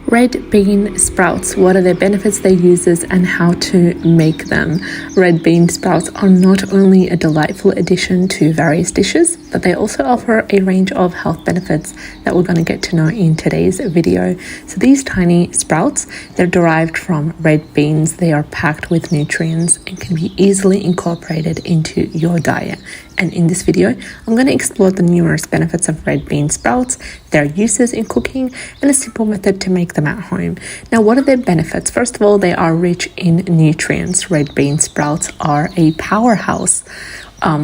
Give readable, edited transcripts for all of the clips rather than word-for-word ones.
Red bean sprouts, what are their benefits, their uses, and how to make them? Red bean sprouts are not only a delightful addition to various dishes, but they also offer a range of health benefits that we're going to get to know in today's video. So these tiny sprouts, they're derived from red beans. They are packed with nutrients and can be easily incorporated into your diet. And in this video, I'm going to explore the numerous benefits of red bean sprouts, their uses in cooking, and a simple method to make them at home. Now, what are their benefits? First of all, they are rich in nutrients. Red bean sprouts are a powerhouse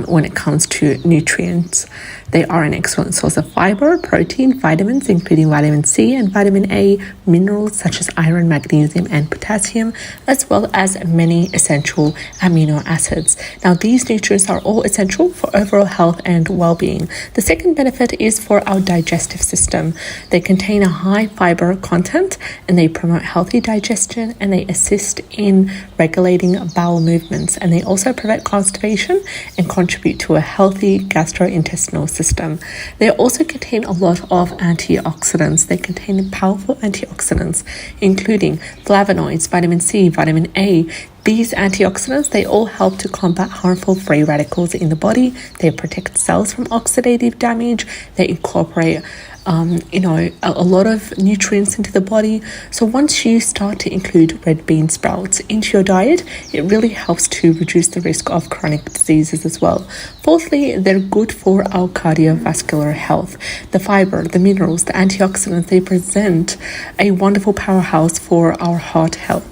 when it comes to nutrients. They are an excellent source of fiber, protein, vitamins, including vitamin C and vitamin A, minerals such as iron, magnesium, and potassium, as well as many essential amino acids. Now, these nutrients are all essential for overall health and well-being. The second benefit is for our digestive system. They contain a high fiber content, and they promote healthy digestion, and they assist in regulating bowel movements, and they also prevent constipation and contribute to a healthy gastrointestinal system. They also contain a lot of antioxidants. They contain powerful antioxidants, including flavonoids, vitamin C, vitamin A. These antioxidants, they all help to combat harmful free radicals in the body. They protect cells from oxidative damage. They incorporate a lot of nutrients into the body. So once you start to include red bean sprouts into your diet, it really helps to reduce the risk of chronic diseases as well. Fourthly, they're good for our cardiovascular health. The fiber, the minerals, the antioxidants, they present a wonderful powerhouse for our heart health.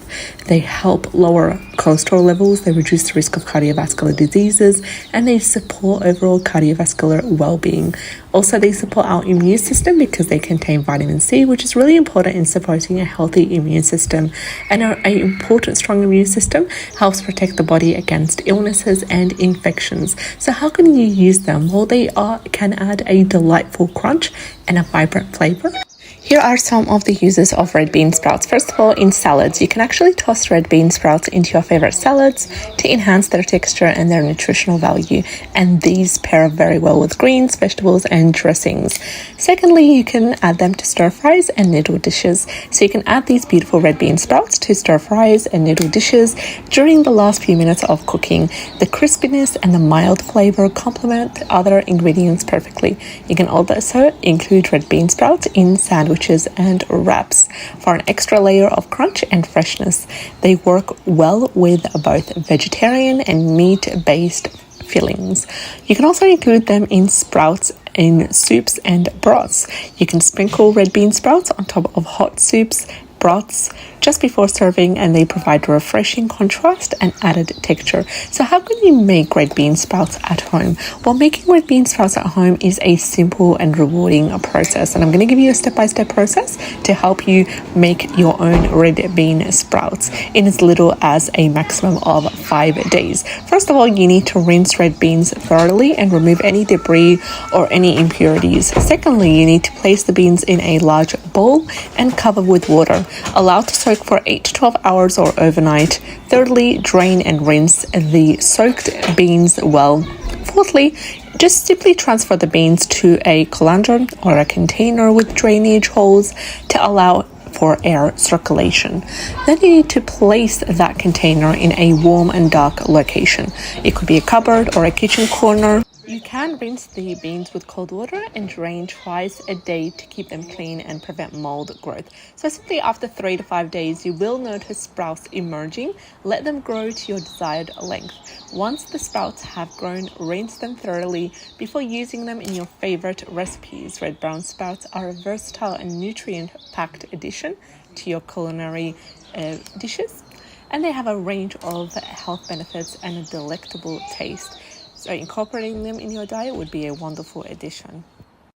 They help lower cholesterol levels, they reduce the risk of cardiovascular diseases, and they support overall cardiovascular well-being. Also, they support our immune system because they contain vitamin C, which is really important in supporting a healthy immune system. And an important strong immune system helps protect the body against illnesses and infections. So how can you use them? Well, they can add a delightful crunch and a vibrant flavor. Here are some of the uses of red bean sprouts. First of all, in salads, you can actually toss red bean sprouts into your favorite salads to enhance their texture and their nutritional value. And these pair very well with greens, vegetables, and dressings. Secondly, you can add them to stir fries and noodle dishes. So you can add these beautiful red bean sprouts to stir fries and noodle dishes during the last few minutes of cooking. The crispiness and the mild flavor complement other ingredients perfectly. You can also include red bean sprouts in sandwiches and wraps for an extra layer of crunch and freshness. They work well with both vegetarian and meat-based fillings. You can also include them in sprouts in soups and broths. You can sprinkle red bean sprouts on top of hot soups, broths just before serving, and they provide refreshing contrast and added texture. So how can you make red bean sprouts at home? Well, making red bean sprouts at home is a simple and rewarding process, and I'm going to give you a step-by-step process to help you make your own red bean sprouts in as little as a maximum of 5 days. First of all, you need to rinse red beans thoroughly and remove any debris or any impurities. Secondly, you need to place the beans in a large bowl and cover with water. Allow to soak for 8 to 12 hours or overnight. Thirdly, drain and rinse the soaked beans well. Fourthly, just simply transfer the beans to a colander or a container with drainage holes to allow for air circulation. Then you need to place that container in a warm and dark location. It could be a cupboard or a kitchen corner. You can rinse the beans with cold water and drain twice a day to keep them clean and prevent mold growth. So simply after 3 to 5 days, you will notice sprouts emerging. Let them grow to your desired length. Once the sprouts have grown, rinse them thoroughly before using them in your favorite recipes. Red brown sprouts are a versatile and nutrient-packed addition to your culinary dishes, and they have a range of health benefits and a delectable taste. So incorporating them in your diet would be a wonderful addition.